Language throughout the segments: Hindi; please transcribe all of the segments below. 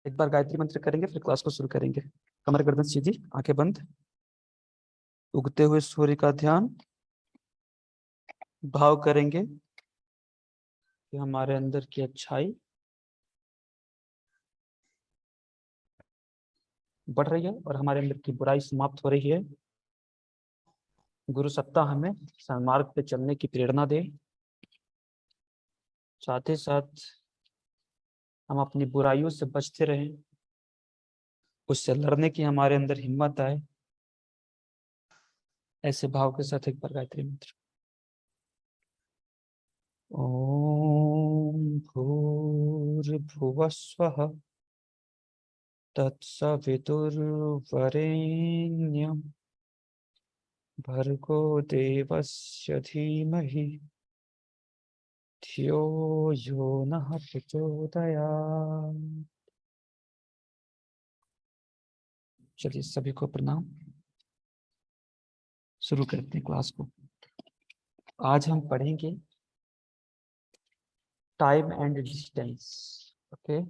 एक बार गायत्री मंत्र करेंगे, फिर क्लास को शुरू करेंगे। कमर गर्दन सीधी, आंखें बंद। उगते हुए सूर्य का ध्यान, भाव करेंगे कि हमारे अंदर की अच्छाई बढ़ रही है और हमारे अंदर की बुराई समाप्त हो रही है। गुरु सत्ता हमें सन्मार्ग पे चलने की प्रेरणा दे। साथ ही साथ हम अपनी बुराइयों से बचते रहें, उससे लड़ने की हमारे अंदर हिम्मत आए। ऐसे भाव के साथ एक बार गायत्री मंत्र। ओम भूर्भुवः स्वः तत्सवितुर्वरेण्यं भर्गो देवस्य धीमहि धियो यो नः प्रचोदयात्। चलिए सभी को प्रणाम। शुरू करते हैं क्लास को। आज हम पढ़ेंगे टाइम एंड डिस्टेंस। ओके,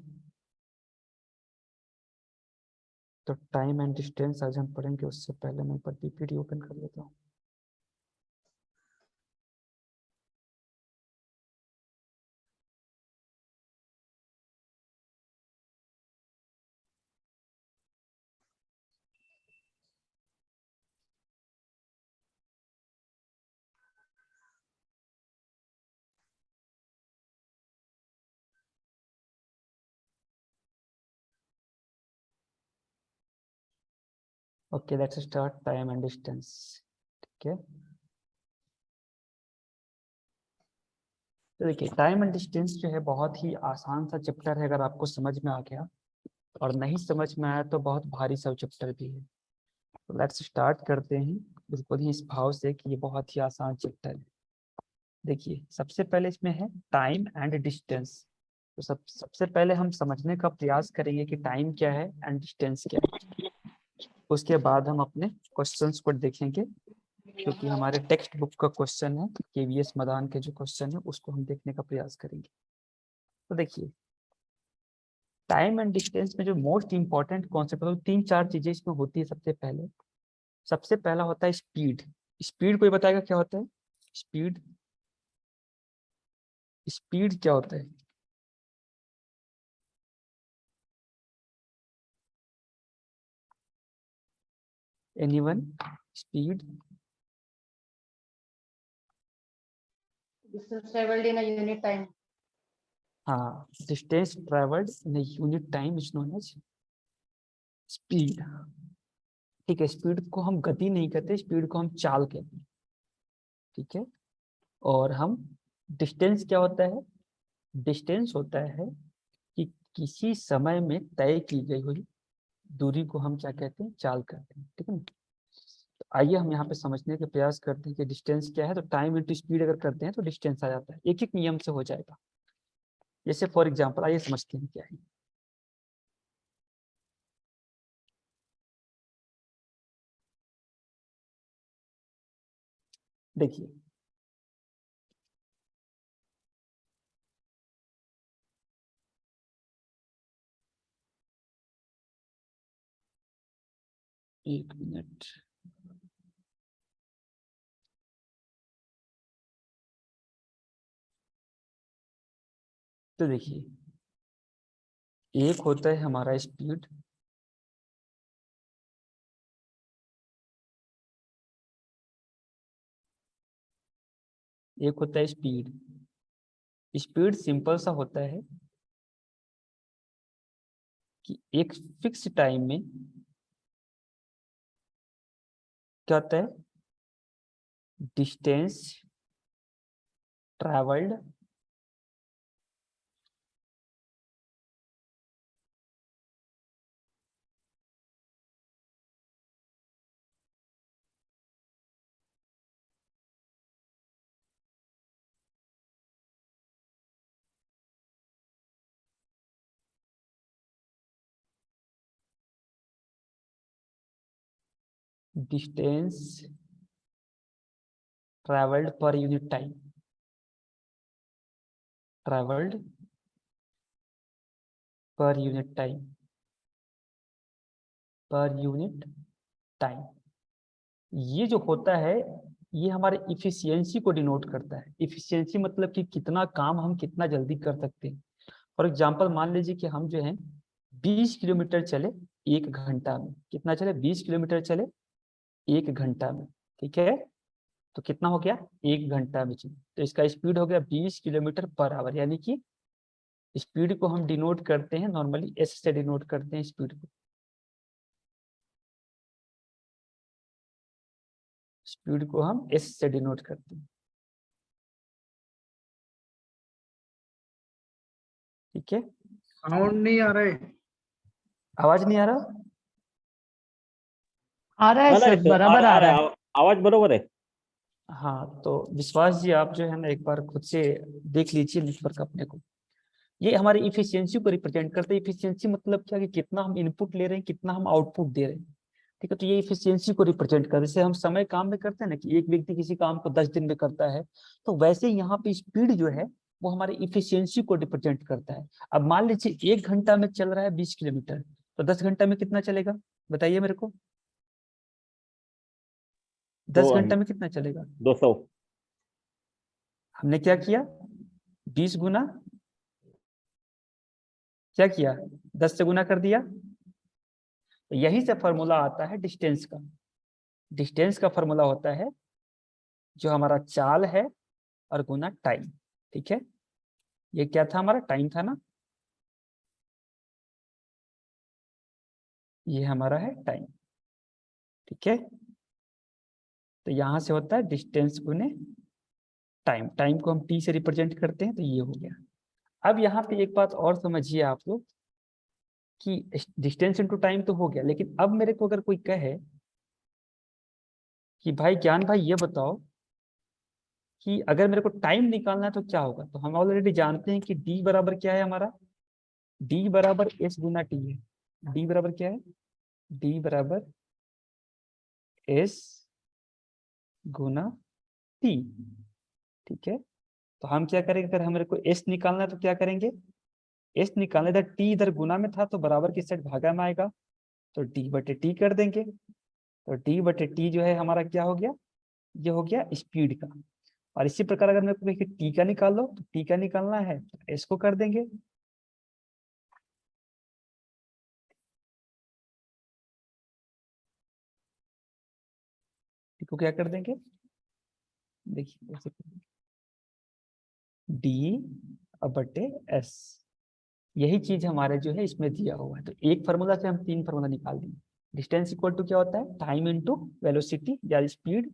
तो टाइम एंड डिस्टेंस आज हम पढ़ेंगे। उससे पहले मैं पर पीपीटी ओपन कर लेता हूँ। Okay, let's start time and distance. ठीक है, तो देखिए टाइम एंड डिस्टेंस जो है बहुत ही आसान सा चैप्टर है। अगर आपको समझ में आ गया, और नहीं समझ में आया तो बहुत भारी सा चैप्टर भी है। तो लेट्स स्टार्ट करते हैं बिल्कुल ही इस भाव से कि ये बहुत ही आसान चैप्टर है। देखिए सबसे पहले इसमें है टाइम एंड डिस्टेंस। तो सबसे पहले हम समझने का प्रयास करेंगे कि टाइम क्या है एंड डिस्टेंस क्या है। उसके बाद हम अपने क्वेश्चंस को देखेंगे, क्योंकि हमारे टेक्स्ट बुक का क्वेश्चन है, केवीएस मदान के जो क्वेश्चन है उसको हम देखने का प्रयास करेंगे। तो देखिए टाइम एंड डिस्टेंस में जो मोस्ट इंपॉर्टेंट कॉन्सेप्ट है, तो तीन चार चीजें इसमें होती है। सबसे पहला होता है स्पीड। स्पीड कोई बताएगा क्या होता है? स्पीड, स्पीड क्या होता है? Anyone? Speed, Distance traveled in a unit time. हाँ, distance traveled in unit time is known as speed. ठीक है, स्पीड को हम गति नहीं कहते, स्पीड को हम चाल कहते हैं। ठीक है, और हम डिस्टेंस क्या होता है? डिस्टेंस होता है कि किसी समय में तय की गई हुई दूरी को हम क्या कहते हैं? चाल कहते हैं। ठीक है ना? तो आइए हम यहाँ पे समझने के प्रयास करते हैं कि डिस्टेंस क्या है। तो टाइम इंटू स्पीड अगर करते हैं तो डिस्टेंस आ जाता है, एक एक नियम से हो जाएगा। जैसे फॉर एग्जाम्पल आइए समझते हैं क्या है। देखिए एक मिनट, तो देखिए एक होता है हमारा स्पीड, एक होता है स्पीड। स्पीड सिंपल सा होता है कि एक फिक्स टाइम में क्या होता है? Distance travelled distance travelled per unit time, travelled per unit time. Per unit time. ये जो होता है ये हमारे इफिशियंसी को डिनोट करता है। इफिशियंसी मतलब कि कितना काम हम कितना जल्दी कर सकते हैं। फॉर एग्जाम्पल मान लीजिए कि हम जो है 20 किलोमीटर चले 1 घंटा में। कितना चले? 20 किलोमीटर चले 1 घंटा में। ठीक है, तो कितना हो गया? 1 घंटा में चले, तो इसका स्पीड हो गया 20 किलोमीटर पर आवर। यानी कि स्पीड को हम डिनोट करते हैं नॉर्मली एस से डिनोट करते हैं स्पीड को। स्पीड को हम एस से डिनोट करते हैं। ठीक है, साउंड नहीं आ रहा है। आवाज नहीं आ रहा? आ रहा है आ रहा है सर, सर, बराबर आ रहा है। आवाज बरोबर है। हाँ, तो विश्वास जी आप जो है ना एक बार खुद से देख लीजिए नेटवर्क अपने को। ये हमारी इफिशियंसी को रिप्रेजेंट करते हैं। इफिशियंसी मतलब क्या कि कितना हम इनपुट ले रहे हैं, कितना हम आउटपुट दे रहे हैं। ठीक है, तो ये इफिशियंसी को रिप्रेजेंट करते हैं। जैसे हम समय काम में करते हैं ना कि एक व्यक्ति किसी काम को 10 दिन में करता है, तो वैसे ही यहाँ पे स्पीड जो है वो हमारी इफिशियंसी को रिप्रेजेंट करता है। अब मान लीजिए 1 घंटा में चल रहा है 20 किलोमीटर, तो 10 घंटा में कितना चलेगा बताइए मेरे को? 10 घंटा में कितना चलेगा? 200। हमने क्या किया? 20 गुना क्या किया? 10 से गुना कर दिया। तो यही से फॉर्मूला आता है डिस्टेंस का। डिस्टेंस का फॉर्मूला होता है जो हमारा चाल है और गुना टाइम। ठीक है, ये क्या था? हमारा टाइम था ना, ये हमारा है टाइम। ठीक है, तो यहां से होता है डिस्टेंस गुने टाइम। टाइम को हम टी से रिप्रेजेंट करते हैं, तो ये हो गया। अब यहाँ पे एक बात और समझिए आप लोग कि डिस्टेंस इनटू टाइम तो हो गया, लेकिन अब मेरे को अगर कोई कहे कि भाई ज्ञान भाई ये बताओ कि अगर मेरे को टाइम निकालना है तो क्या होगा, तो हम ऑलरेडी जानते हैं कि डी बराबर क्या है हमारा? डी बराबर एस गुना टी है। डी बराबर क्या है? डी बराबर एस गुना टी। ठीक है, तो हम क्या करेंगे? अगर हमारे को एस निकालना है तो क्या करेंगे? एस निकालना, इधर टी इधर गुना में था तो बराबर की साइड भागा में आएगा, तो डी बटे टी कर देंगे। तो डी बटे टी जो है हमारा क्या हो गया? ये हो गया स्पीड का। और इसी प्रकार अगर मेरे को टी का निकाल लो, तो टी का निकालना है तो एस को कर देंगे। टी को क्या कर देंगे? देखिए ऐसे डी बटे एस। यही चीज हमारे जो है इसमें दिया हुआ है। तो एक फार्मूला से हम 3 फार्मूला निकाल देंगे। डिस्टेंस इक्वल टू क्या होता है? टाइम इनटू वेलोसिटी या स्पीड,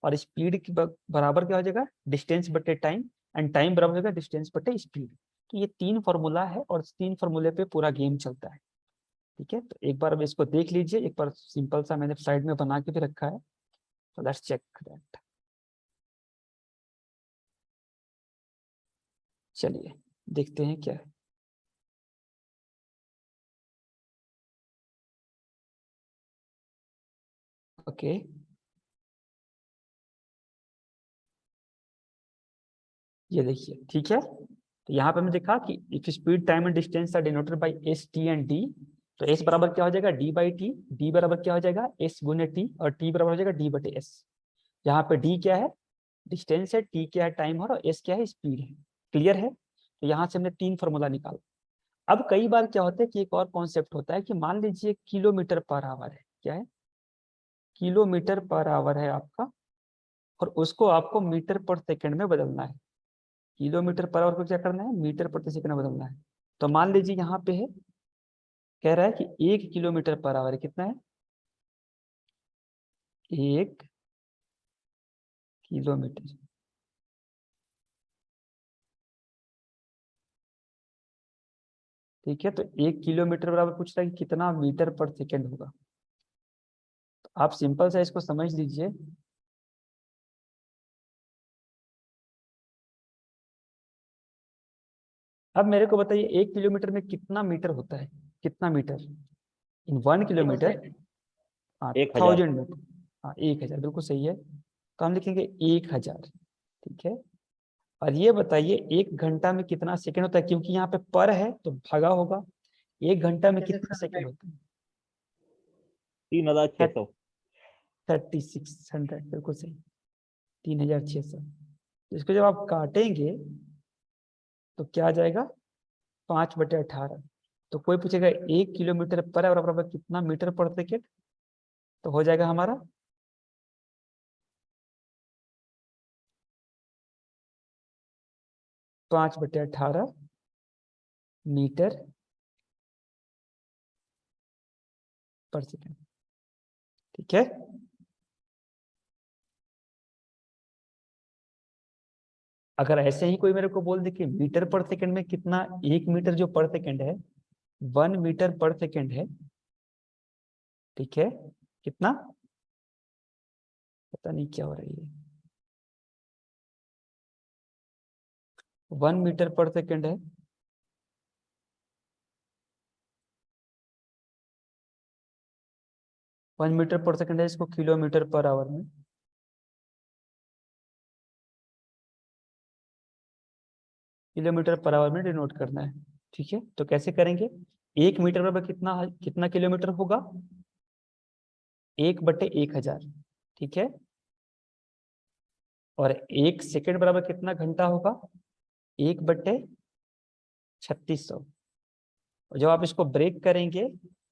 और स्पीड की बराबर क्या हो जाएगा? डिस्टेंस बटे टाइम, एंड टाइम बराबर हो जाएगा डिस्टेंस बटे स्पीड। तो ये 3 फार्मूला है और 3 फार्मूले पे पूरा गेम चलता है। ठीक है, तो एक बार अब इसको देख लीजिए। एक बार सिंपल सा मैंने साइड में बना के भी रखा है, तो लेट्स चेक दैट। चलिए देखते हैं क्या है। ओके, ये देखिए। ठीक है, तो यहाँ पे हमने देखा कि if speed time and distance are denoted by S T and D, तो एस बराबर क्या हो जाएगा? D by T. डी बराबर क्या हो जाएगा? एस गुने टी, और टी बराबर हो जाएगा डी बटे एस। यहाँ पे डी क्या है? डिस्टेंस है, टी क्या है? टाइम है, और एस क्या है? स्पीड है। क्लियर है? तो यहाँ से हमने 3 फॉर्मूला निकाला। अब कई बार क्या होता है कि एक और कॉन्सेप्ट होता है कि मान लीजिए किलोमीटर पर आवर है। क्या है? किलोमीटर पर आवर है आपका, और उसको आपको मीटर पर सेकंड में बदलना है। किलोमीटर पर आवर को क्या करना है? मीटर प्रति सेकंड में बदलना है। तो मान लीजिए यहाँ पे है, कह रहा है कि 1 किलोमीटर पर आवर कितना है? 1 किलोमीटर। ठीक है, तो 1 किलोमीटर बराबर पूछ रहा है कि कितना मीटर पर सेकंड होगा। तो आप सिंपल सा इसको समझ लीजिए। अब मेरे को बताइए 1 किलोमीटर में कितना मीटर होता है? कितना मीटर इन 1 किलोमीटर? हाँ, 1000। 1000 मीटर। हाँ, 1000, बिल्कुल सही है। तो हम लिखेंगे 1000। ठीक है, और ये बताइए 1 घंटा में कितना सेकंड होता है? क्योंकि यहाँ पे पर है तो भागा होगा। 1 घंटा में जैसे कितना सेकंड होता है? 3600। 3600, बिल्कुल सही, 3600। इसको जब आप काटेंगे तो क्या आ जाएगा, 5/18। तो कोई पूछेगा 1 किलोमीटर पर आवर बराबर कितना मीटर पर सेकेंड, तो हो जाएगा हमारा 5/18 मीटर पर सेकेंड। ठीक है, अगर ऐसे ही कोई मेरे को बोल दे कि मीटर पर सेकंड में कितना, 1 मीटर जो पर सेकंड है 1 मीटर पर सेकंड है, ठीक है, कितना, पता नहीं क्या हो रही है, 1 मीटर पर सेकंड है, 1 मीटर पर सेकंड है, इसको किलोमीटर पर आवर में, किलोमीटर पर आवर में डिनोट करना है। ठीक है, तो कैसे करेंगे, 1 मीटर बराबर कितना कितना किलोमीटर होगा, 1/1000। ठीक है, और 1 सेकंड बराबर कितना घंटा होगा, 1/3600। और जब आप इसको ब्रेक करेंगे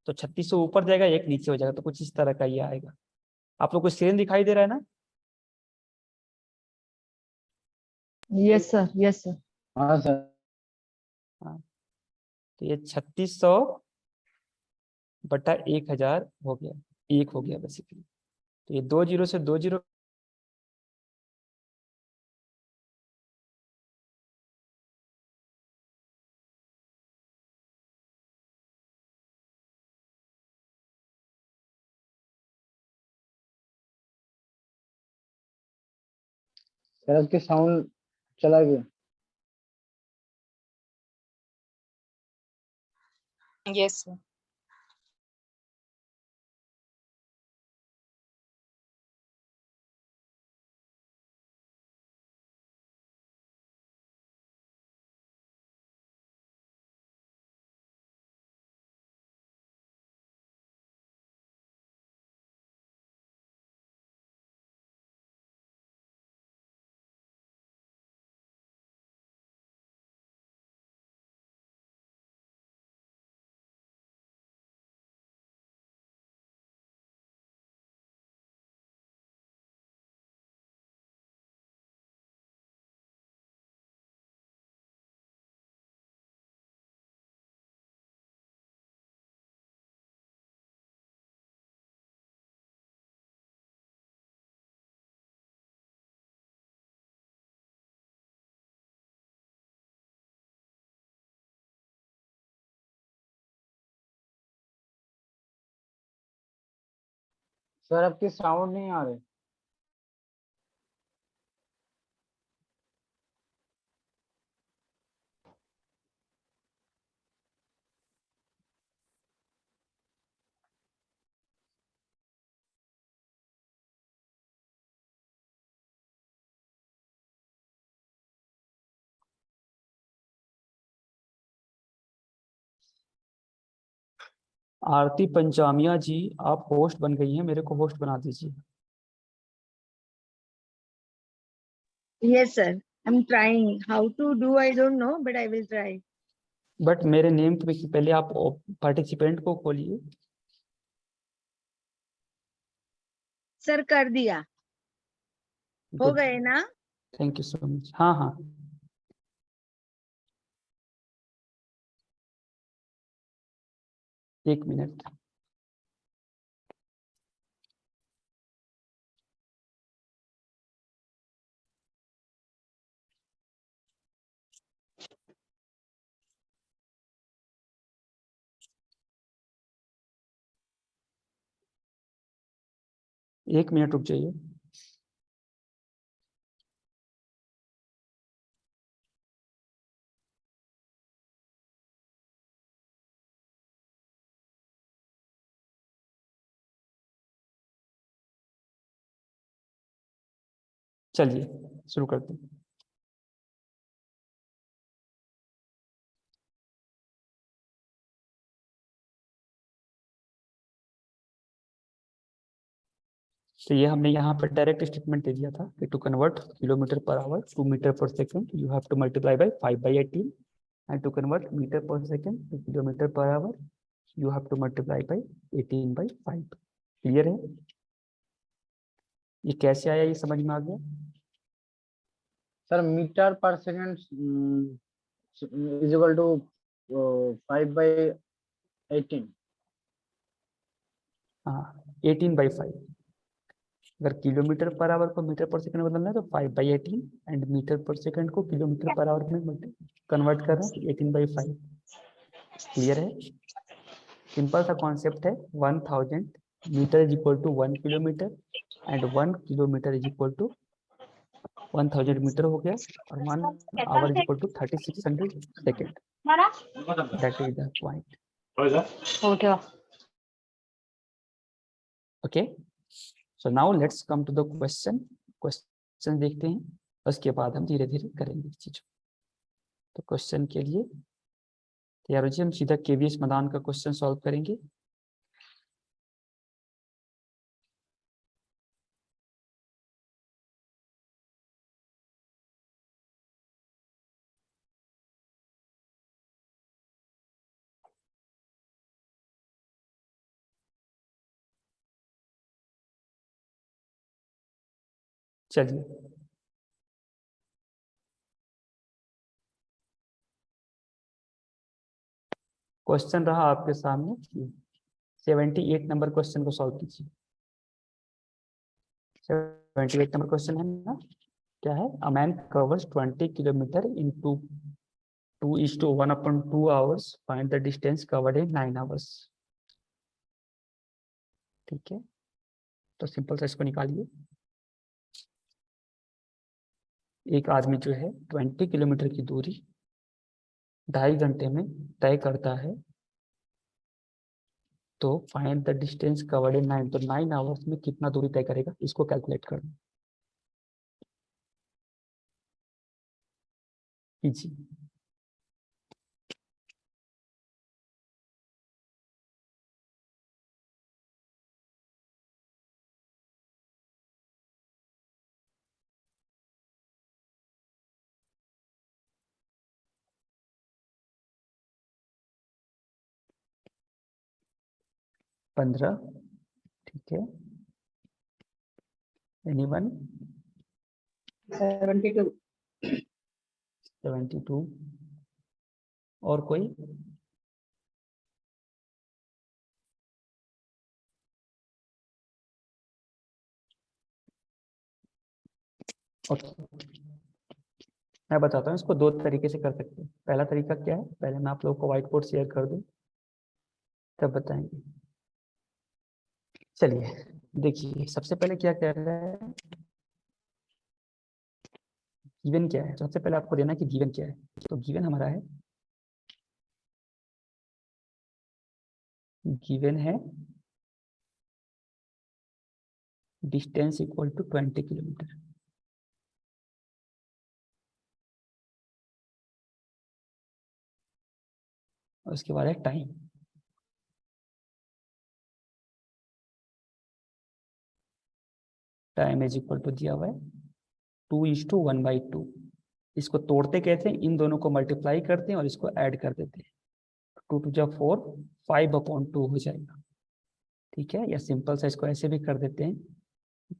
तो 3600 ऊपर जाएगा, 1 नीचे हो जाएगा, तो कुछ इस तरह का ये आएगा। आप लोग को स्क्रीन दिखाई दे रहा है ना? Yes, sir. Yes, sir. हाँ सर। हाँ, तो ये 3600/1000 हो गया, 1 हो गया बेसिकली। तो ये 2 जीरो से 2 जीरो, सर आपके साउंड चला गया। Yes, sir. सर आपके साउंड नहीं आ रहे। आरती पंचामिया जी आप होस्ट बन गई हैं, मेरे को होस्ट बना दीजिए। Yes, sir. I'm trying. How to do, I don't know, but I will try. But मेरे नेम पे पहले आप पार्टिसिपेंट को खोलिए। सर कर दिया, हो गए ना? Thank you so much. हाँ हाँ, एक मिनट। एक मिनट रुक जाइए। चलिए शुरू करते हैं। तो ये हमने यहाँ पर डायरेक्ट स्टेटमेंट दे दिया था कि to convert kilometre per hour to metre per second you have to multiply by 5/18 and to convert metre per second to kilometre per hour you have to multiply by 18/5। Clear है? ये कैसे आया, ये समझ में आ गया? Sir metre per second is equal to 5/18। हाँ, 18/5। अगर किलोमीटर पर आवर को मीटर पर सेकंड बदलना है तो 5/18 एंड मीटर पर सेकंड को किलोमीटर पर आवर में कन्वर्ट कर रहे हैं 18/5। क्लियर है? सिंपल सा कॉन्सेप्ट है। 1000 metre is equal to 1 kilometre and 1 kilometre is equal to 1000 metre हो गया और 1 hour is equal to 3600 second. That is the point. हो गया। Okay, so now let's come to the question देखते हैं, उसके बाद हम धीरे धीरे करेंगे इस चीज़। तो क्वेश्चन के लिए तैयार हो जी, हम सीधा केवीएस मैदान का क्वेश्चन सॉल्व करेंगे। चलिए, क्वेश्चन रहा आपके सामने, 78 नंबर क्वेश्चन को सॉल्व कीजिए। 78 नंबर क्वेश्चन है ना, क्या है? A man covers 20 kilometre in 2:1/2 hours, find the distance covered in 9 hours. ठीक है, तो सिंपल सा इसको निकालिए। एक आदमी जो है 20 किलोमीटर की दूरी 2.5 घंटे में तय करता है, तो find the distance covered in 9, तो 9 आवर्स में कितना दूरी तय करेगा, इसको कैलकुलेट करना कीजिए। पंद्रह। ठीक है, एनीवन? 72. 72। और कोई? ओके, मैं बताता हूँ, इसको 2 तरीके से कर सकते हैं। पहला तरीका क्या है, पहले मैं आप लोगों को व्हाइट बोर्ड शेयर कर दूं, तब बताएंगे। चलिए देखिए, सबसे पहले क्या कह रहा है, गिवन क्या है। सबसे पहले आपको देना है कि गिवन क्या है। तो गिवन हमारा है, गिवन है डिस्टेंस इक्वल टू 20 किलोमीटर। और उसके बाद है time. Time is equal to दिया हुआ है 2:1/2। इसको तोड़ते कहते हैं, इन दोनों को मल्टीप्लाई करते हैं और इसको ऐड कर देते हैं। 2×4 5/2 हो जाएगा। ठीक है, या सिंपल सा इसको ऐसे भी कर देते हैं,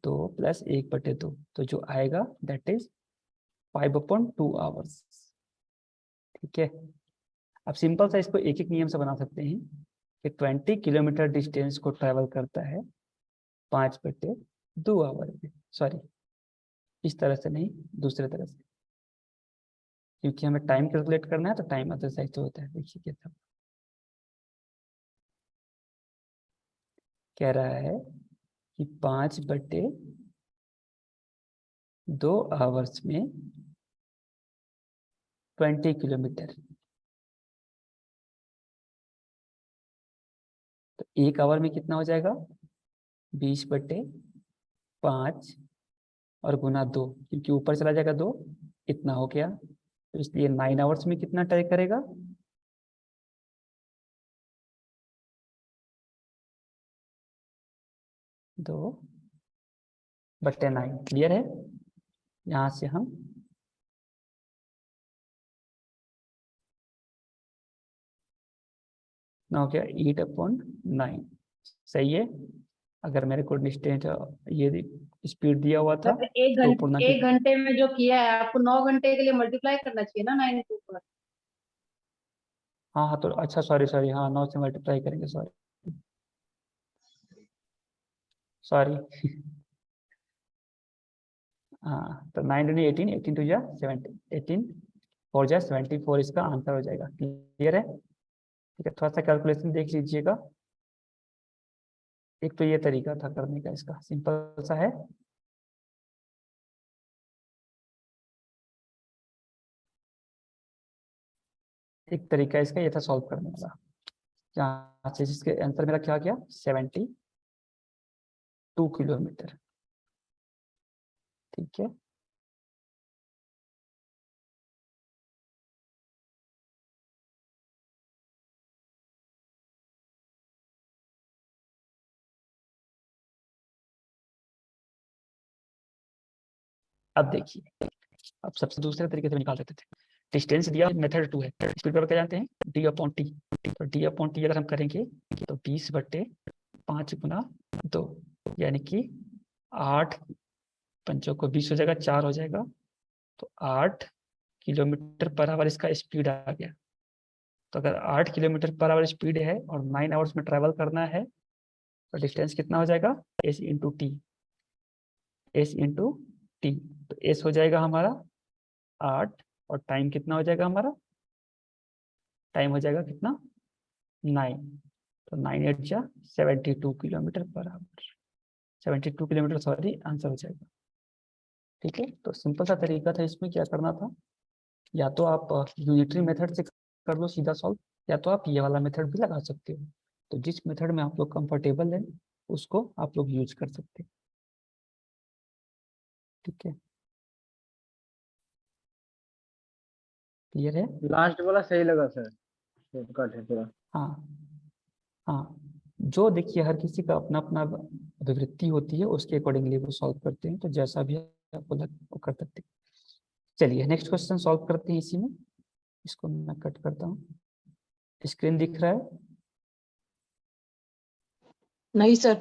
2 + 1/2, तो जो आएगा दैट इज 5/2 आवर्स। ठीक है, अब सिंपल सा इसको एक एक नियम से बना सकते हैं कि 20 किलोमीटर डिस्टेंस को ट्रेवल करता है 5/2 आवर में। सॉरी, इस तरह से नहीं, दूसरे तरह से, क्योंकि हमें टाइम कैलकुलेट करना है, तो टाइम अदर साइड से होता है। देखिए कैसा कह रहा है कि 5/2 आवर्स में 20 किलोमीटर, तो 1 आवर में कितना हो जाएगा, 20/5 और गुना 2, क्योंकि ऊपर चला जाएगा 2, इतना हो गया। तो इसलिए 9 आवर्स में कितना तय करेगा, 2 बटे 9। क्लियर है? यहाँ से हम हो गया 8/9। सही है। अगर मेरे को डिस्टेंस ये स्पीड दिया हुआ था सर एक तो घंटे पूर्णांक एक घंटे में जो किया है आपको 9 घंटे के लिए मल्टीप्लाई करना चाहिए ना 9 के ऊपर। हाँ हाँ, तो अच्छा सॉरी सॉरी, हाँ 9 से मल्टीप्लाई करेंगे, सॉरी सॉरी। हाँ तो 9 नहीं 18, 18 टू जा 70, 18 4 जा 74 इसका आंसर हो जाएगा। क्लियर है? ठीक है, थोड़ा सा कैलकुलेशन देख लीजिएगा। एक तो ये तरीका था करने का, इसका सिंपल सा है। एक तरीका इसका ये था सॉल्व करने वाला, यहाँ से जिसके आंसर मेरा क्या गया 72 किलोमीटर। ठीक है, अब देखिए, अब सबसे दूसरे तरीके से निकाल सकते थे। डिस्टेंस दिया, मेथड 2 है, स्पीड पर क्या जानते हैं d/t। तो d/t अगर हम करेंगे तो 20/5 × 2, यानी कि 8 पंचों को 20 हो जाएगा, 4 हो जाएगा, तो 8 किलोमीटर पर आवर इसका स्पीड आ गया। तो अगर 8 किलोमीटर पर आवर स्पीड है और 9 आवर्स में ट्रैवल करना है तो डिस्टेंस कितना हो जाएगा s इंटू टी। तो s हो जाएगा हमारा 8 और टाइम कितना हो जाएगा हमारा, टाइम हो जाएगा कितना 9। तो 9 × 8 जा 72 kilometre per our, 72 kilometre sorry answer हो जाएगा। ठीक है, तो सिंपल सा तरीका था, इसमें क्या करना था, या तो आप यूनिटरी मेथड से कर लो सीधा सॉल्व, या तो आप ये वाला मेथड भी लगा सकते हो। तो जिस मेथड में आप लोग कंफर्टेबल है उसको आप लोग यूज कर सकते हैं। ठीक है, क्लियर है? लास्ट वाला सही लगा सर, शॉर्टकट है पूरा। हाँ हाँ, जो देखिए हर किसी का अपना अपना अभिवृत्ति होती है, उसके अकॉर्डिंगली वो सॉल्व करते हैं, तो जैसा भी आपको लगे वो कर सकते हैं। चलिए नेक्स्ट क्वेश्चन सॉल्व करते हैं इसी में। इसको मैं कट करता हूँ, स्क्रीन दिख रहा है? नहीं सर।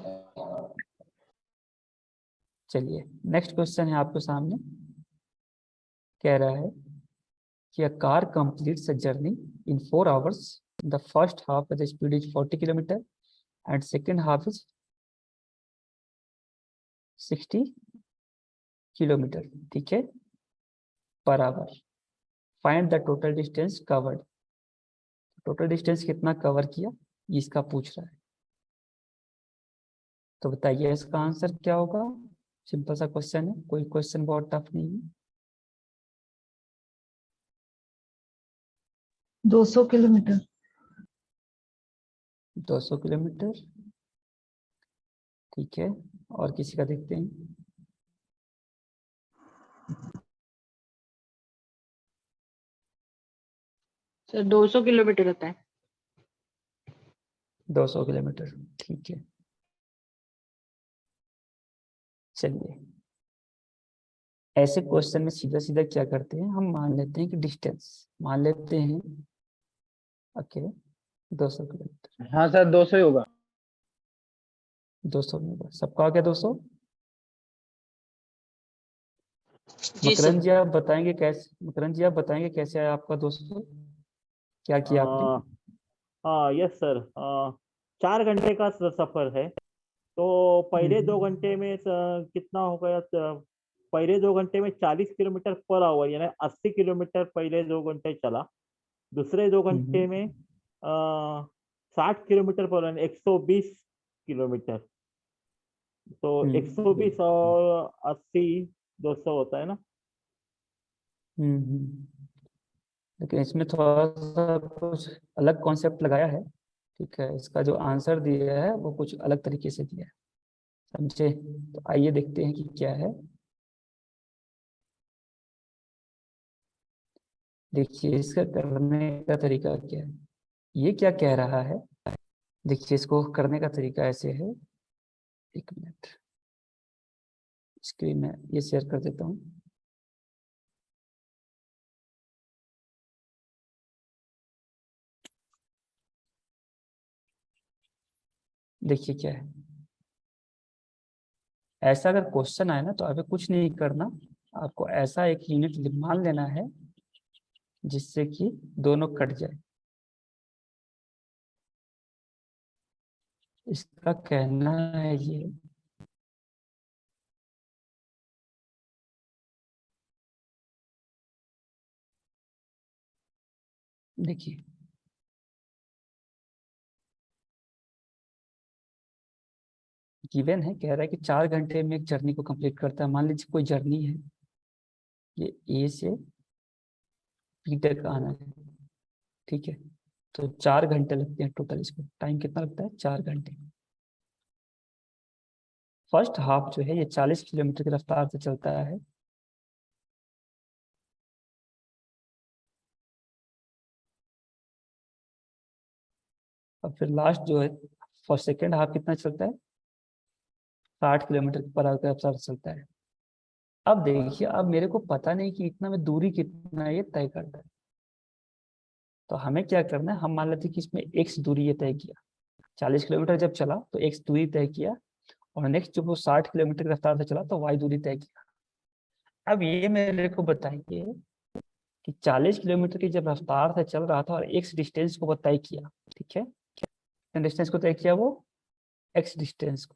चलिए नेक्स्ट क्वेश्चन है आपके सामने, कह रहा है कि a car completes a journey in 4 hours. The first half the speed is 40 kilometer and second half is 60 kilometre, ठीक है, per hour. Find the total distance covered. Total distance कितना कवर किया ये इसका पूछ रहा है। तो बताइए इसका आंसर क्या होगा। सिंपल सा क्वेश्चन है, कोई क्वेश्चन बहुत टफ नहीं है। 200 किलोमीटर। 200 किलोमीटर, ठीक है, और किसी का देखते हैं। सर 200 किलोमीटर होता है। 200 किलोमीटर, ठीक है। चलिए ऐसे क्वेश्चन में सीधा सीधा क्या करते हैं, हम मान लेते हैं कि डिस्टेंस मान लेते हैं, ओके 200 किलोमीटर। हाँ सर 200 ही होगा। 200 में होगा, सबका आ गया 200। जी सर। मकरंद जी आप बताएंगे कैसे, मकरंद जी आप बताएंगे कैसे आया आपका 200, क्या किया आपने? हाँ यस सर, 4 घंटे का सफर है। तो पहले 2 घंटे में कितना हो गया, पहले 2 घंटे में 40 किलोमीटर पर आवर यानी 80 किलोमीटर पहले 2 घंटे चला। दूसरे 2 घंटे में 60 किलोमीटर पर यानी 120 किलोमीटर। तो 120 और 80 200 होता है ना। लेकिन इसमें थोड़ा सा कुछ अलग कॉन्सेप्ट लगाया है। ठीक है, इसका जो आंसर दिया है वो कुछ अलग तरीके से दिया है, समझे? तो आइए देखते हैं कि क्या है। देखिए इसका करने का तरीका क्या है, ये क्या कह रहा है। देखिए इसको करने का तरीका ऐसे है, एक मिनट, स्क्रीन में ये शेयर कर देता हूँ। देखिए क्या है, ऐसा अगर क्वेश्चन आए ना तो अभी कुछ नहीं करना, आपको ऐसा एक यूनिट मान लेना है जिससे कि दोनों कट जाए। इसका कहना है ये देखिए, गिवन है, कह रहा है कि 4 घंटे में एक जर्नी को कंप्लीट करता है। मान लीजिए कोई जर्नी है, ये ए से पी तक आना है, ठीक है, तो 4 घंटे लगते हैं टोटल। इसको टाइम कितना लगता है? 4 घंटे। फर्स्ट हाफ जो है ये 40 किलोमीटर की रफ्तार से चलता है, और फिर लास्ट जो है फर्स्ट सेकेंड हाफ कितना चलता है? 60 किलोमीटर पर आवर की रफ्तार से चलता है। अब देखिए, अब मेरे को पता नहीं कि इतना में दूरी कितना है, ये तय करता है। तो हमें क्या करना है, हम मान लेते हैं कि इसमें x दूरी ये तय किया, 40 किलोमीटर जब चला तो x दूरी तय किया, और नेक्स्ट जब वो 60 किलोमीटर की रफ्तार से चला तो y दूरी तय किया। अब ये मेरे को बताइए कि 40 किलोमीटर की जब रफ्तार से चल रहा था और x डिस्टेंस को वो तय किया, ठीक है, कितने डिस्टेंस को तय किया? वो x डिस्टेंस को,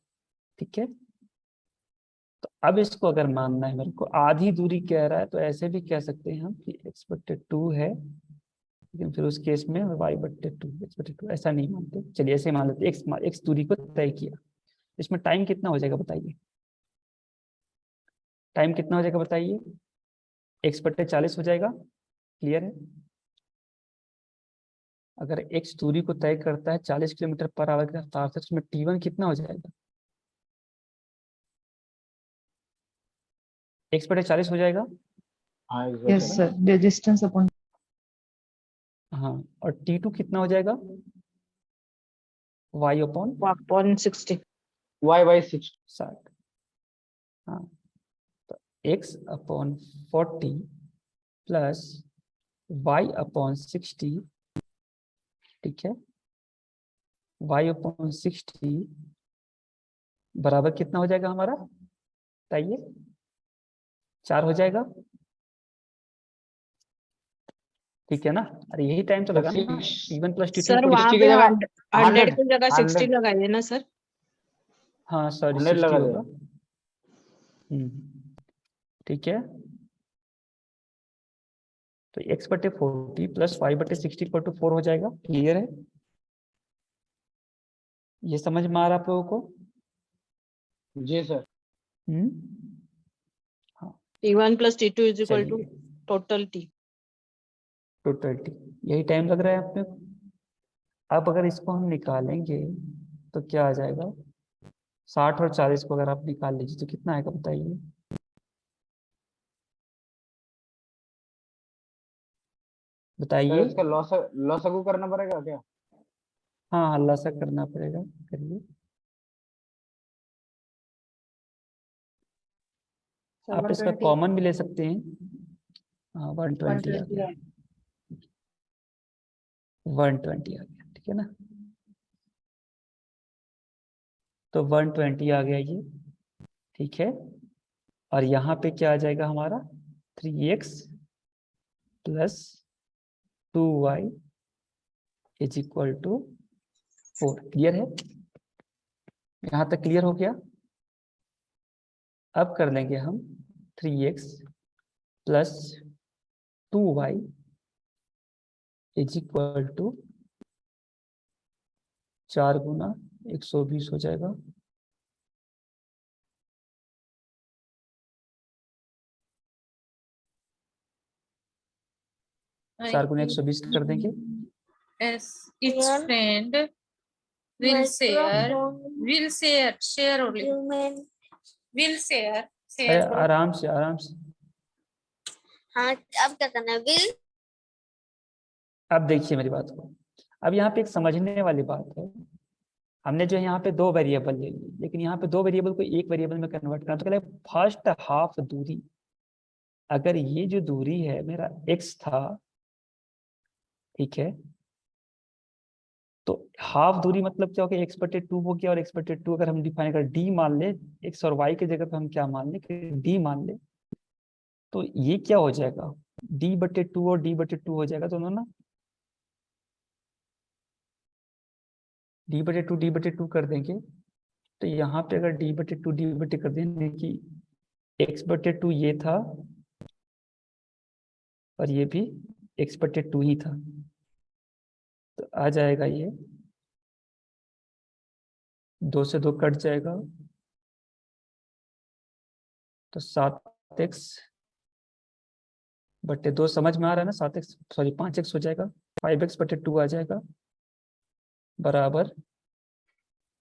ठीक है। तो अब इसको अगर मानना है मेरे को, आधी दूरी कह रहा है, तो ऐसे भी कह सकते हैं हम कि x/2 है, लेकिन फिर उस केस में y/2, x/2 ऐसा नहीं मानते। चलिए ऐसे मान लेते, x दूरी को तय किया। इसमें टाइम कितना हो जाएगा बताइए? टाइम कितना हो जाएगा बताइए? x/40 हो जाएगा। क्लियर है? अगर x दूरी को तय करता है 40 किलोमीटर पर आवर की रफ्तार से, उसमें t1 कितना हो जाएगा? x/40 हो जाएगा। हाँ Yes, exactly. sir. The distance upon. हाँ, और t2 कितना हो जाएगा? y upon Upon 60. y/60. 60। हाँ, तो x/40 प्लस y/60, ठीक है, y/60 बराबर कितना हो जाएगा हमारा? बताइए, 4 हो जाएगा, ठीक है ना? अरे यही टाइम तो लगा ना, t1 प्लस t2 सर वहाँ 60 की पे जगह 100 100 की जगह 60 100 लगाइए ना सर। हाँ सॉरी 100 60 लगा होगा। दे। ठीक है, तो x/40 प्लस y/60 = 4 हो जाएगा। क्लियर है? ये समझ में आ रहा आप लोगों को? जी सर। हाँ, T1 plus T2 is equal to चलिए, total T. टोटल टी, यही टाइम लग रहा है आप में। अब अगर इसको हम निकालेंगे तो क्या आ जाएगा? 60 और 40 को अगर आप निकाल लीजिए तो कितना आएगा बताइए? सर बताइए। इसका लॉसगु करना पड़ेगा क्या? हाँ, हल्ला सा करना पड़ेगा, करिए। आप इसका कॉमन भी ले सकते हैं। हाँ, 120 आ गया, 120 आ गया, ठीक है ना? तो 120 आ गया ये, ठीक है। और यहाँ पे क्या आ जाएगा हमारा? 3x plus 2y is equal to 4। Clear है? यहाँ तक क्लियर हो गया? अब कर लेंगे हम 3x plus 2y is equal to 4 गुना 120 हो जाएगा। चार गुना 120 कर देंगे। As each friend will share only. Will share. अरे आराम से, आराम से। हाँ अब क्या करना है? विल अब देखिए मेरी बात को, अब यहाँ पे एक समझने वाली बात है। हमने जो है यहाँ पे दो वेरिएबल ले ली, लेकिन यहाँ पे दो वेरिएबल को एक वेरिएबल में कन्वर्ट करना, तो कहते हैं फर्स्ट हाफ दूरी, अगर ये जो दूरी है मेरा x था, ठीक है, तो हाफ दूरी मतलब क्या हो गया, x/2 हो गया, और x/2 अगर हम डिफाइन कर d मान ले, x और y की जगह पे हम क्या मान ले कि d मान ले, तो ये क्या हो जाएगा, d/2 और d/2 हो जाएगा दोनों ना, d/2 कर देंगे, तो यहाँ पे अगर d/2 कर देंगे कि x/2 ये था और ये भी x/2 ही था, तो आ जाएगा ये 2 से 2 कट जाएगा, तो 7x/2 समझ में आ रहा है ना, 7x सॉरी 5x हो जाएगा, 5x/2 आ जाएगा बराबर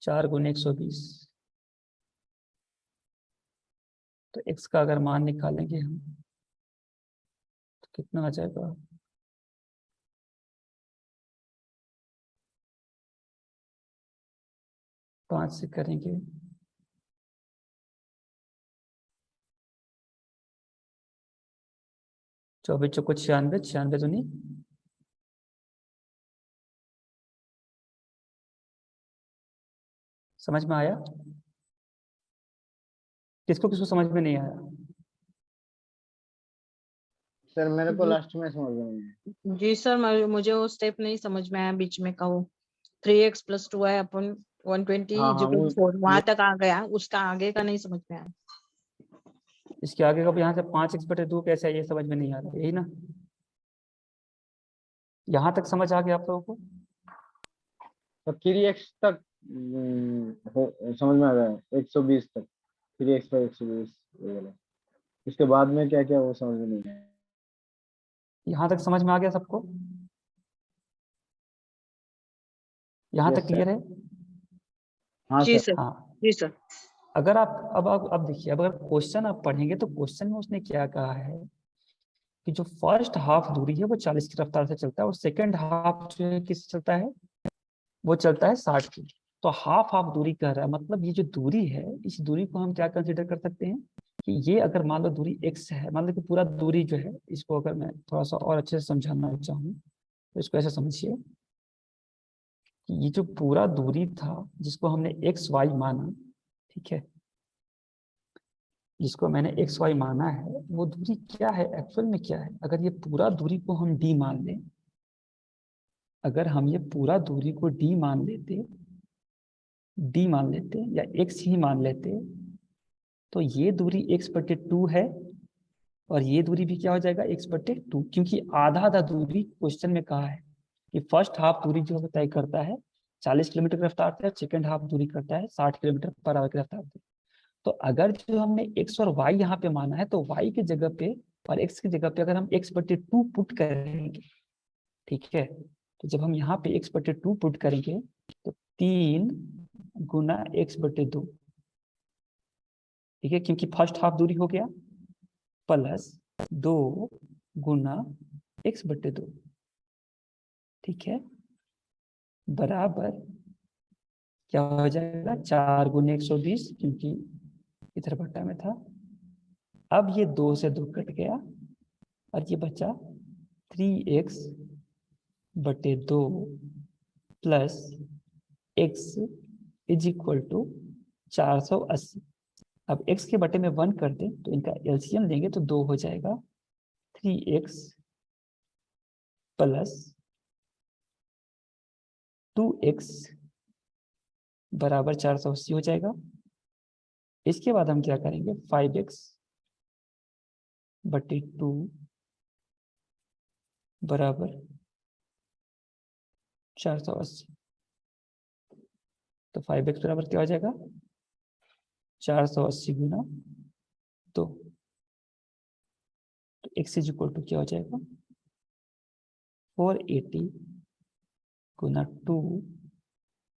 4 × 120। तो x का अगर मान निकालेंगे हम तो कितना आ जाएगा, पाँच से करेंगे 24 चौको 96, 96 दूनी 96। समझ में आया? किसको किसको समझ में नहीं आया? सर मेरे को जी। लास्ट में समझ में नहीं आया। जी सर, मुझे वो स्टेप नहीं समझ में आया बीच में का, वो 3x + 2y अपन 120 हाँ, हाँ, वो 4 वहां तक आ गया, उसका आगे का नहीं समझ में आया। इसके आगे का यहाँ से 5x/2 कैसे है, ये समझ में नहीं आ रहा, यही ना? यहाँ तक समझ आ गया आप लोगों को? तो 3x तक समझ में आ गया, 120 तक 3x/120 ये वाला। उसके बाद में क्या क्या वो समझ में नहीं आया। यहाँ तक समझ में आ गया सबको? यहाँ Yes, तक क्लियर है? हाँ जी सर। सर। हाँ, जी सर। अगर आप अब देखिए, अब अगर क्वेश्चन आप पढ़ेंगे तो क्वेश्चन में उसने क्या कहा है कि जो फर्स्ट हाफ दूरी है वो 40 की रफ्तार से चलता है, और सेकंड हाफ जो है किससे चलता है, वो चलता है 60 की। तो हाफ हाफ दूरी कह रहा है, मतलब ये जो दूरी है, इस दूरी को हम क्या कंसीडर कर सकते हैं कि ये अगर मान लो दूरी x है, मान लो कि पूरा दूरी जो है, इसको अगर मैं थोड़ा सा और अच्छे से समझाना चाहूँ तो इसको ऐसे समझिए कि ये जो पूरा दूरी था जिसको हमने xy माना, ठीक है, जिसको मैंने xy माना है, वो दूरी क्या है एक्चुअल में, क्या है, अगर ये पूरा दूरी को हम d मान लें, अगर हम ये पूरा दूरी को d मान लेते या x ही मान लेते, तो ये दूरी x/2 है, और ये दूरी भी क्या हो जाएगा x/2, क्योंकि आधा आधा दूरी क्वेश्चन में कहा है कि फर्स्ट हाफ दूरी जो है तय करता है 40 किलोमीटर की रफ्तार से, सेकंड हाफ दूरी करता है 60 किलोमीटर/आवर की रफ्तार से। तो अगर जो हमने x और y यहाँ पे माना है, तो y की जगह पे और x की जगह पे अगर हम x/2 पुट करेंगे, ठीक है, तो जब हम यहाँ पे x/2 पुट करेंगे तो 3 × x/2, ठीक है, क्योंकि फर्स्ट हाफ दूरी हो गया, प्लस 2 × x/2, ठीक है, बराबर क्या हो जाएगा 4 × 120, क्योंकि इधर बट्टा में था। अब ये 2 से 2 कट गया और ये बचा 3x/2 प्लस x = 480। अब x के बटे में 1 कर दें तो इनका एलसीएम लेंगे तो 2 हो जाएगा, 3x प्लस 2x बराबर 480 हो जाएगा। इसके बाद हम क्या करेंगे, 5x/2 बराबर 480, तो 5x बराबर क्या हो जाएगा 480 × 2, तो x = क्या हो जाएगा 480 ×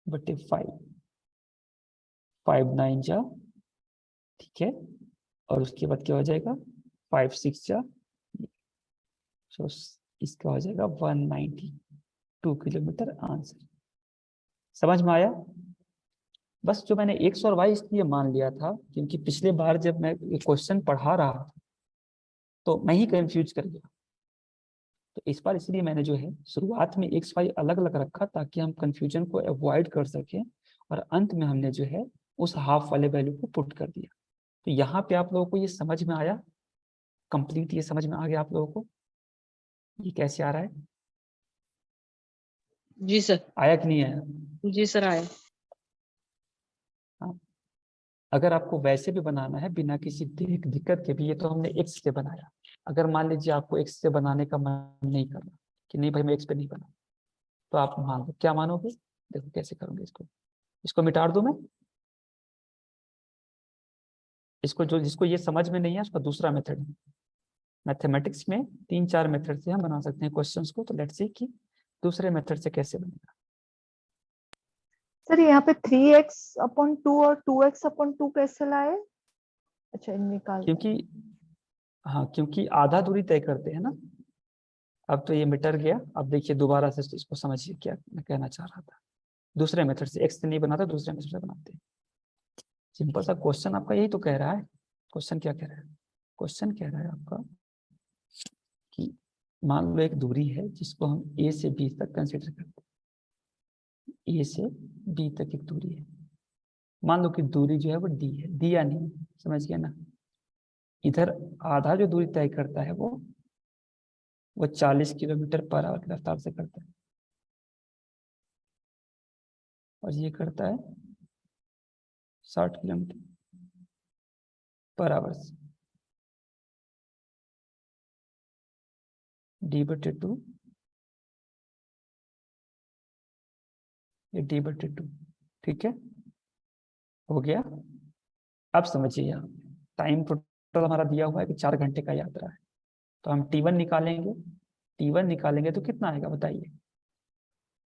2/5, 5 9 जा, ठीक है, और उसके बाद क्या हो जाएगा 5 6 जा, तो इसका हो जाएगा 192 किलोमीटर आंसर। समझ में आया? बस जो मैंने x और y इसलिए मान लिया था क्योंकि पिछले बार जब मैं ये क्वेश्चन पढ़ा रहा था तो मैं ही कंफ्यूज कर गया, तो इस बार इसलिए मैंने जो है शुरुआत में x y अलग अलग रखा ताकि हम कंफ्यूजन को अवॉइड कर सकें, और अंत में हमने जो है उस हाफ वाले वैल्यू को पुट कर दिया। तो यहाँ पे आप लोगों को ये समझ में आया, कंप्लीट ये समझ में आ गया आप लोगों को ये कैसे आ रहा है? जी सर। आया कि नहीं आया? जी सर आया। हाँ, अगर आपको वैसे भी बनाना है बिना किसी दिक्कत के भी, ये तो हमने x से बनाया, अगर मान लीजिए आपको x से बनाने का मन नहीं कर रहा कि नहीं भाई मैं x पे नहीं बना, तो आप मान लो क्या मानोगे? देखो कैसे करूंगे इसको मिटा दूं मैं इसको, जो जिसको ये समझ में नहीं है उसका दूसरा मेथड है। मैथमेटिक्स में 3-4 मेथड से हम बना सकते हैं क्वेश्चंस को, तो लेट्स सी कि दूसरे मेथड से कैसे बनेगा। सर यहाँ पे 3x/2 और 2x/2 कैसे लाए? अच्छा निकाल। क्योंकि आधा दूरी तय करते हैं ना। अब तो ये मिटर गया, अब देखिए दोबारा से इसको समझिए क्या मैं कहना चाह रहा था। दूसरे मेथड से x से नहीं बनाता, दूसरे मेथड से बनाते हैं। सिंपल सा क्वेश्चन आपका यही तो कह रहा है। क्वेश्चन क्या कह रहा है? क्वेश्चन कह रहा है आपका कि मान लो एक दूरी है जिसको हम a से b तक कंसीडर करते हैं। a से b तक एक दूरी है, मान लो कि दूरी जो है वो d है, दिया नहीं, समझ गया ना। इधर आधा जो दूरी तय करता है वो 40 किलोमीटर पर आवर की रफ्तार से करता है, और ये करता है 60 किलोमीटर पर आवर से। d/2 ये d/2, ठीक है, हो गया। अब समझिए यहाँ टाइम टोटल हमारा दिया हुआ है कि 4 घंटे का यात्रा है, तो हम t1 निकालेंगे। t1 निकालेंगे तो कितना आएगा बताइए?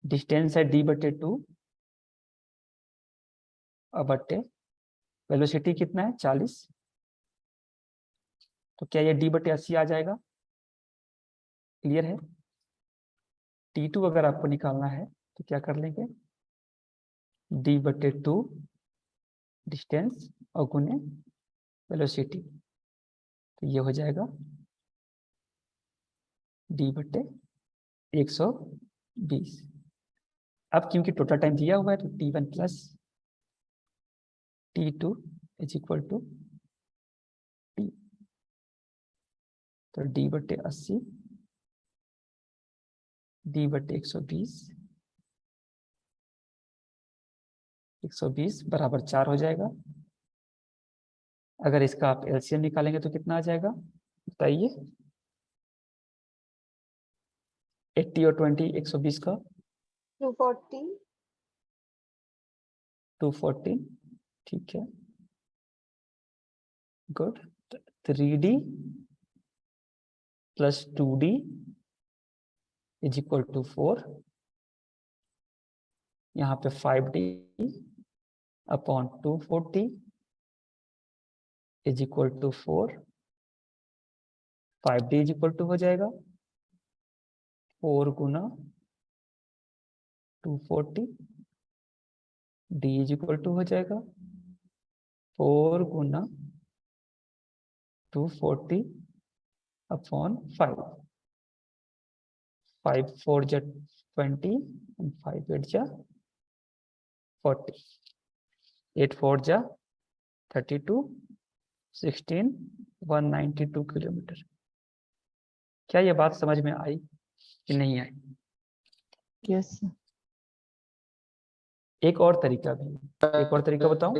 डिस्टेंस है d/2 और बट्टे वेलोसिटी कितना है 40, तो क्या ये d/80 आ जाएगा? क्लियर है? t2 अगर आपको निकालना है तो क्या कर लेंगे? d/2 डिस्टेंस और गुने वेलोसिटी, तो ये हो जाएगा d/120। अब क्योंकि टोटल टाइम दिया हुआ है तो t1 plus t2 is equal to t, तो d/80 d/120 120 बराबर 4 हो जाएगा। अगर इसका आप एलसीएम निकालेंगे तो कितना आ जाएगा बताइए? 80 और 20 120 का 240। 240, ठीक है, good. 3D plus 2D is equal to 4, यहाँ पे 5D upon 240 is equal to 4, 5D is equal to हो जाएगा 4 गुना 240, D इज इक्वल टू हो जाएगा 4 गुना 240 अपॉन 5, 5 4 जा 20 and 5 8 जा 40, 8 4 जा 32, 16 192 किलोमीटर। क्या ये बात समझ में आई कि नहीं आई? यस। एक और तरीका भी, एक और तरीका बताऊं?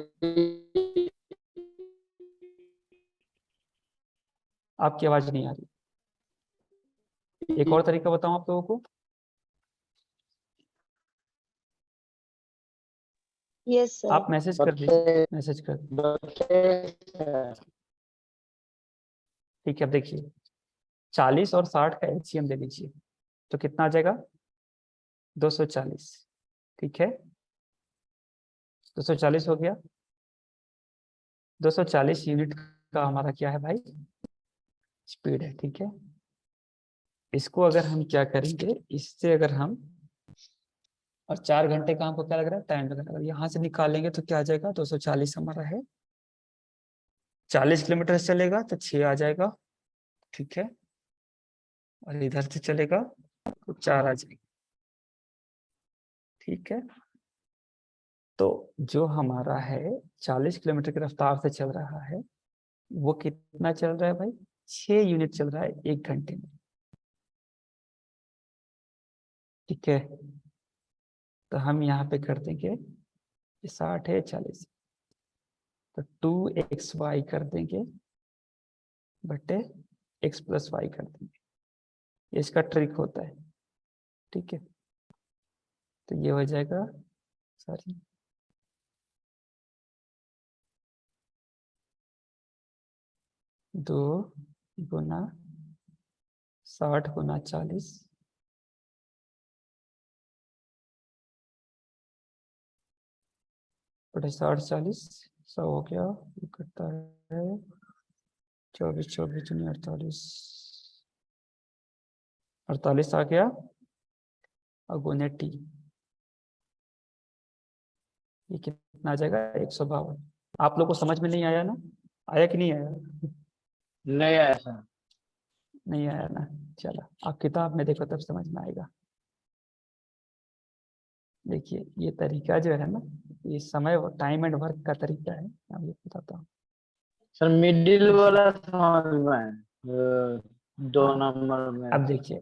आपकी आवाज नहीं आ रही। एक और तरीका बताऊं आप लोगों को? Yes sir. आप मैसेज कर दीजिए, मैसेज कर दीजिए। ठीक है, अब देखिए 40 और 60 का एलसीएम ले लीजिए तो कितना आ जाएगा? 240, ठीक है, 240 हो गया। 240 यूनिट का हमारा क्या है भाई? स्पीड है, ठीक है। इसको अगर हम क्या करेंगे, इससे अगर हम और 4 घंटे का हमको क्या लग रहा है, टाइम लग रहा है। अगर यहाँ से निकालेंगे तो क्या आ जाएगा, 240 हमारा है, 40 किलोमीटर से चलेगा तो 6 आ जाएगा, ठीक है। और इधर से चलेगा तो 4 आ जाएगा, ठीक है। तो जो हमारा है 40 किलोमीटर की रफ्तार से चल रहा है, वो कितना चल रहा है भाई, 6 यूनिट चल रहा है 1 घंटे में, ठीक है। तो हम यहाँ पे कर देंगे, ये 60 है 40, तो 2xy कर देंगे बटे x प्लस वाई कर देंगे, ये इसका ट्रिक होता है, ठीक है। तो ये हो जाएगा, सॉरी, दो गुना 60 गुना 40 बटे 60 40, 100 हो गया, ये करता है 24 24 दूनी 48, 48 आ गया, और गुने टी, ये कितना आ जाएगा, 152। आप लोग को समझ में नहीं आया ना, आया कि नहीं आया, नहीं आया सर। नहीं आया ना, चलो आप किताब में देखो तब समझ में आएगा। देखिए ये तरीका जो है ना, ये समय टाइम एंड वर्क का तरीका है, मैं ये बताता हूँ। सर मिडिल वाला समझ में आया, 2 हाँ, नंबर में। अब देखिए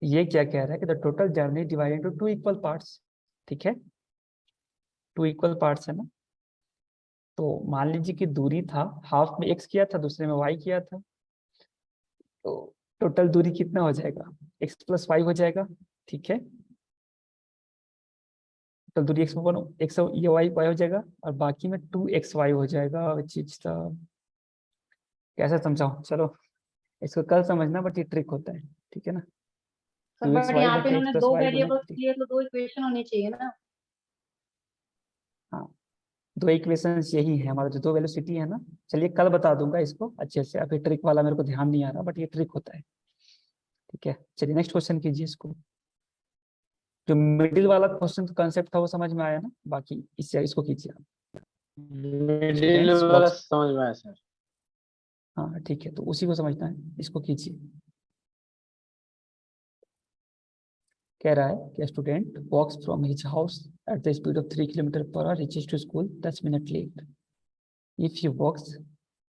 ये क्या कह रहा है कि the total journey divide into 2 equal parts, ठीक है, 2 इक्वल पार्ट्स है ना। तो मान लीजिए कि दूरी था, हाफ में x किया था, दूसरे में y किया था, तो टोटल दूरी कितना हो जाएगा, x प्लस वाई हो जाएगा, ठीक है। टोटल दूरी x ये y हो जाएगा, और बाकी में 2xy हो जाएगा। चीज था, कैसे समझाऊं, चलो इसको कल समझना, बट ये ट्रिक होता है, ठीक है ना। सर बट 2xy यहाँ पे बटे x इन्होंने प्लस 2 वाई गुना वेरिएबल्स t, लिए तो 2 इक्वेशन होनी चाहिए ना। हाँ 2 इक्वेशंस यही है हमारा, जो 2 वेलोसिटी है ना। चलिए कल बता दूंगा इसको अच्छे से, अभी ट्रिक वाला मेरे को ध्यान नहीं आ रहा, बट ये ट्रिक होता है, ठीक है। चलिए नेक्स्ट क्वेश्चन कीजिए इसको। जो मिडिल वाला क्वेश्चन कंसेप्ट था वो समझ में आया ना, बाकी इससे इसको कीजिए आप। मिडिल स्टूडेंट्स वाला बॉक्स, समझ में आया सर। हाँ ठीक है, तो उसी को समझना है, इसको कीजिए। कह रहा है कि student walks from his house at the speed of 3 kilometre per hour, reaches to school 10 minute late. If he walks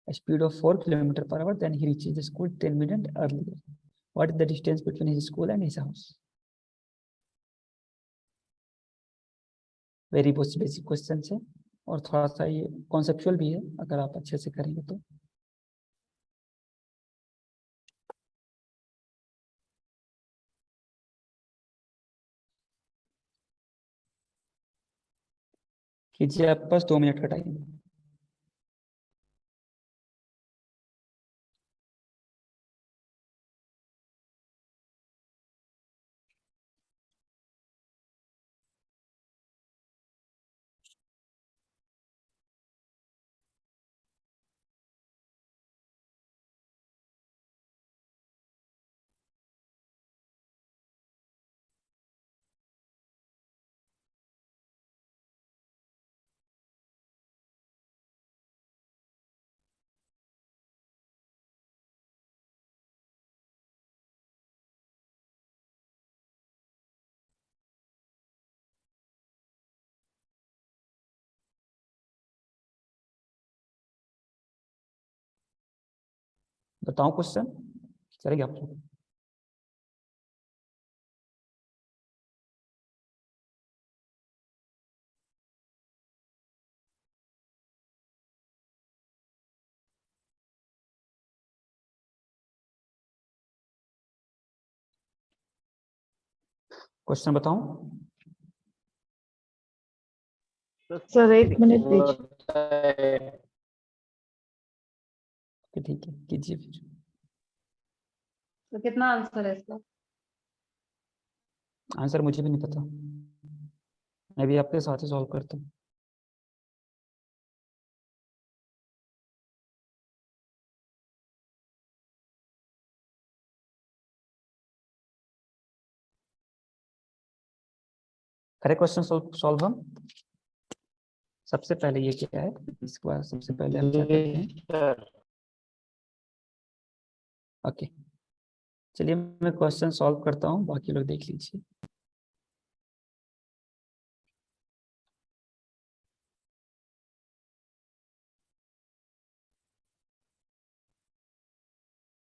a speed of 4 kilometer per hour, then he reaches the school 10 minutes earlier. What is the distance between his school and his house? Very basic question है, और थोड़ा सा ये कॉन्सेप्चुअल भी है, अगर आप अच्छे से करेंगे तो। कीजिए, आपके पास 2 मिनट का टाइम है। बताओ क्वेश्चन, करेंगे आप लोग। क्वेश्चन बताऊं, सर 1 मिनट दीजिए। ठीक है कीजिए फिर। तो कितना आंसर है इसका? आंसर मुझे भी नहीं पता, मैं भी आपके साथ ही सॉल्व करता हूँ। करेक्ट क्वेश्चन सॉल्व हम सबसे पहले ये क्या है, इसके बाद सबसे पहले हम क्या करते हैं। ओके चलिए मैं क्वेश्चन सॉल्व करता हूँ, बाकी लोग देख लीजिए।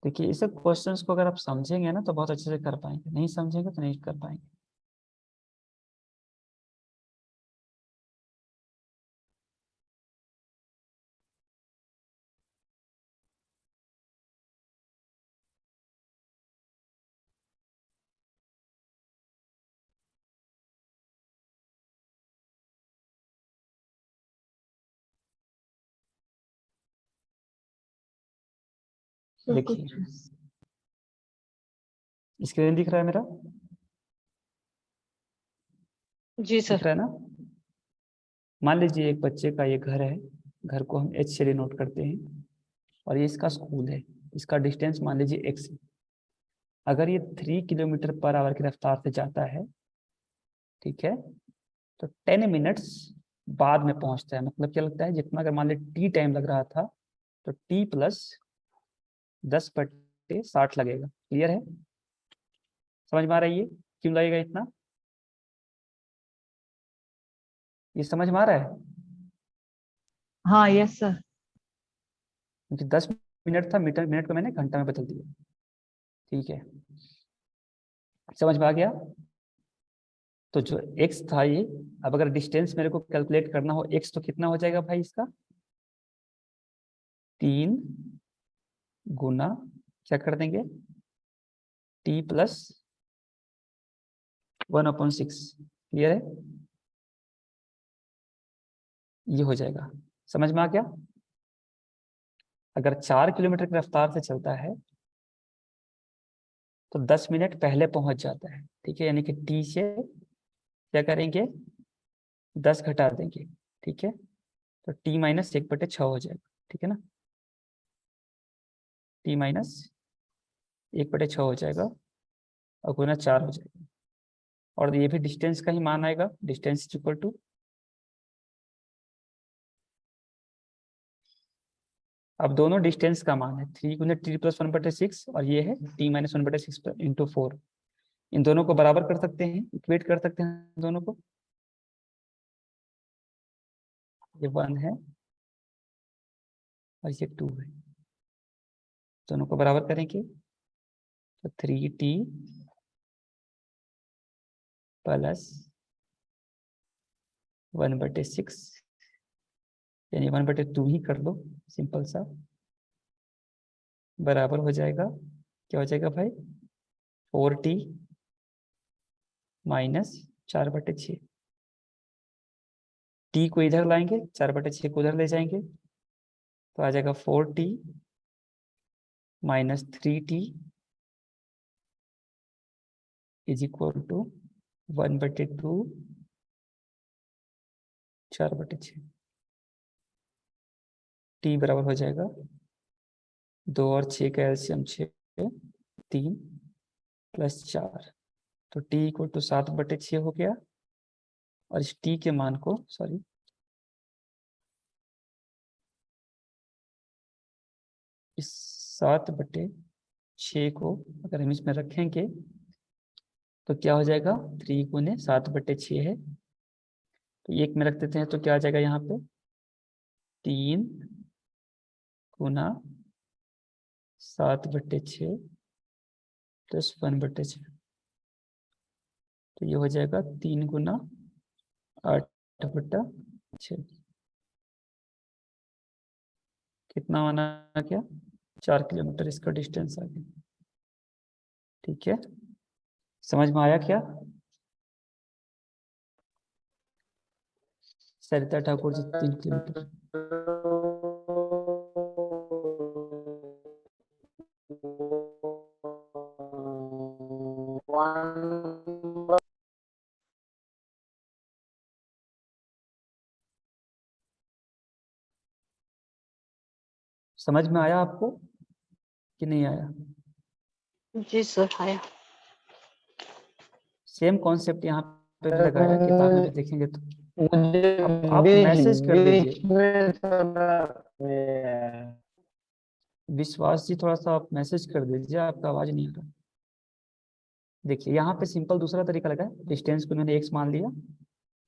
देखिए इस क्वेश्चंस को अगर आप समझेंगे ना तो बहुत अच्छे से कर पाएंगे, नहीं समझेंगे तो नहीं कर पाएंगे। देखिए स्क्रीन दिख रहा है मेरा, जी दिख सर। रहा है ना। मान लीजिए एक बच्चे का ये घर है, घर को हम एच से डिनोट करते हैं, और ये इसका स्कूल है, इसका डिस्टेंस मान लीजिए एक्स है। अगर ये 3 किलोमीटर पर आवर की रफ्तार से जाता है, ठीक है, तो 10 मिनट्स बाद में पहुंचता है। मतलब क्या लगता है, जितना अगर मान लीजिए टी टाइम लग रहा था तो टी प्लस 10/60 लगेगा। क्लियर है, समझ में आ रहा है ये क्यों लगेगा इतना, ये समझ में आ रहा है। हाँ यस सर। क्योंकि 10 मिनट था, मिनट को मैंने घंटा में बदल दिया। ठीक है, समझ में आ गया। तो जो x था ये, अब अगर डिस्टेंस मेरे को कैलकुलेट करना हो x, तो कितना हो जाएगा भाई इसका 3 गुना क्या कर देंगे t प्लस 1/6। क्लियर है, ये हो जाएगा। समझ में आ गया। अगर 4 किलोमीटर की रफ्तार से चलता है तो 10 मिनट पहले पहुंच जाता है। ठीक है, यानी कि t से क्या करेंगे 10 घटा देंगे। ठीक है, तो t माइनस 1/6 हो जाएगा। ठीक है ना, t माइनस 1/6 हो जाएगा और गुना 4 हो जाएगा। और ये भी डिस्टेंस का ही मान आएगा, डिस्टेंस इज इक्वल टू अब दोनों डिस्टेंस का मान है 3 गुना t प्लस 1/6 और ये है t माइनस 1/6 इंटू 4। इन दोनों को बराबर कर सकते हैं, इक्वेट कर सकते हैं दोनों को। ये 1 है और ये 2 है, दोनों को बराबर करेंगे तो 3t प्लस 1/6 यानी 1/2 ही कर लो, सिंपल सा, बराबर हो जाएगा। क्या हो जाएगा भाई 4t माइनस 4/6। t को इधर लाएंगे, 4/6 को उधर ले जाएंगे, तो आ जाएगा 4t minus 3t is equal to 1/2 4/6। t बराबर हो जाएगा 2 और 6 का एलसीएम 6, 3 प्लस 4, तो t इक्वल टू 7/6 हो गया। और इस t के मान को इस 7/6 को अगर हम इसमें रखेंगे तो क्या हो जाएगा 3 गुने 7/6 है, तो एक में रख देते हैं तो क्या आ जाएगा यहाँ पे 3 गुना 7/6 प्लस 1/6, तो ये हो जाएगा 3 गुना 8/6। कितना माना क्या 4 किलोमीटर इसका डिस्टेंस आ गया। ठीक है, समझ में आया क्या। सरिता ठाकुर जी 3 किलोमीटर। समझ में आया आपको कि नहीं आया। जी सर आया। सेम कॉन्सेप्ट यहाँ पे भी लगाया, किताब में भी देखेंगे तो मुझे आप मैसेज कर बीच दीजिए। में थोड़ा ये है। विश्वास जी, थोड़ा सा आप मैसेज कर दीजिए, आपका आवाज नहीं आ रहा। देखिए यहाँ पे सिंपल दूसरा तरीका लगा है, डिस्टेंस को मैंने x मान लिया,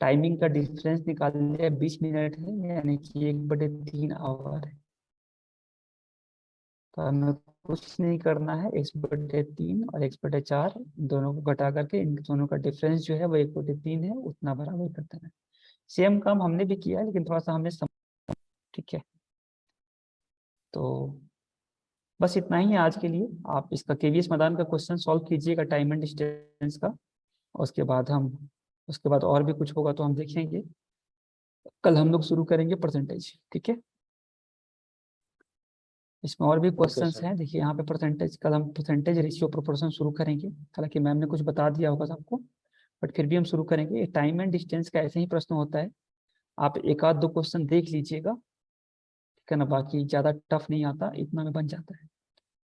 टाइमिंग का डिफरेंस निकाल लिया, 20 मिनट है, यानी कि 1/3 आवर है। तो हमें कुछ नहीं करना है, 1/3 और 1/4 दोनों को घटा करके इन दोनों का डिफरेंस जो है वो 1/3 है, उतना बराबर कर देना है। सेम काम हमने भी किया है, लेकिन थोड़ा सा हमने ठीक है। तो बस इतना ही है आज के लिए। आप इसका केवीएस मैदान का क्वेश्चन सॉल्व कीजिएगा टाइम एंड डिस्टेंस का, और उसके बाद और भी कुछ होगा तो हम देखेंगे। कल हम लोग शुरू करेंगे परसेंटेज, ठीक है। इसमें और भी क्वेश्चंस सर। हैं। देखिए यहाँ पे परसेंटेज, कल हम परसेंटेज रेशियो प्रोपोर्शन शुरू करेंगे। हालांकि मैम ने कुछ बता दिया होगा सबको, बट फिर भी हम शुरू करेंगे। टाइम एंड डिस्टेंस का ऐसे ही प्रश्न होता है, आप एक आध दो क्वेश्चन देख लीजिएगा, ठीक है ना, बाकी ज़्यादा टफ नहीं आता, इतना में बन जाता है।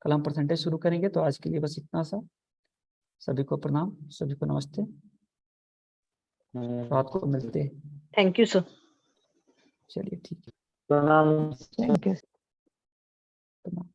कल हम परसेंटेज शुरू करेंगे। तो आज के लिए बस इतना सा। सभी को प्रणाम, सभी को नमस्ते, रात को मिलते हैं। Thank you sir. चलिए ठीक है, प्रणाम। Thank you. प्रणाम।